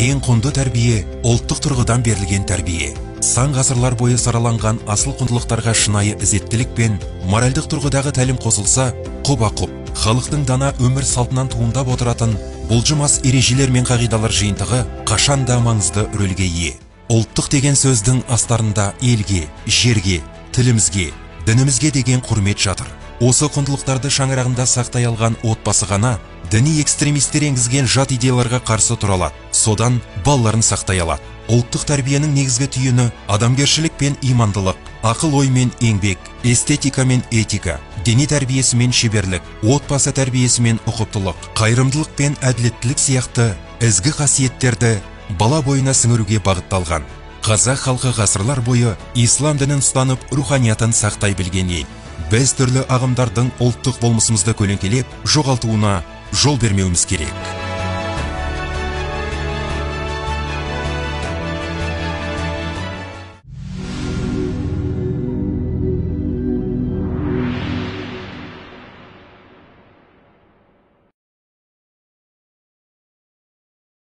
ең құнды тәрбие ұлттық тұрғыдан берілген тәрбие. Сан ғасырлар бойы сараланған асыл құндылықтарға шынайы ізеттілік пен моральдық тұрғыдағы тәлім қосылса, құба-құп халықтың дана өмір салтынан туындап отыратын бұлжымас ережелер мен қағидалар жиынтығы қашанда маңызды рөлге ие. Ұлттық деген сөздің астарында елге, жерге, тілімізге, дінімізге деген құрмет жатыр. Осы құндылықтарды шаңырағында сақтай алған отбасы ғана діни экстремистер енгізген жат идеяларға қарсы тұра алады. Содан балаларын сақтай алады. Ұлттық тәрбиенің негізгі түйіні адамгершілік пен имандылық, ақыл-ой мен еңбек, эстетика мен этика, діни тәрбиесі мен шеберлік, отбасы тәрбиесі мен ұқыптылық, қайырымдылық пен әділеттілік сияқты ізгі қасиеттерді бала бойына сіңіруге бағытталған. Қазақ халқы ғасырлар бойы ислам дінін ұстанып, руханиятын сақтай білген ел. Біз түрлі ағымдардың ұлттық болмысымызды көлеңкелеп, жоғалтуына жол бермеуіміз керек.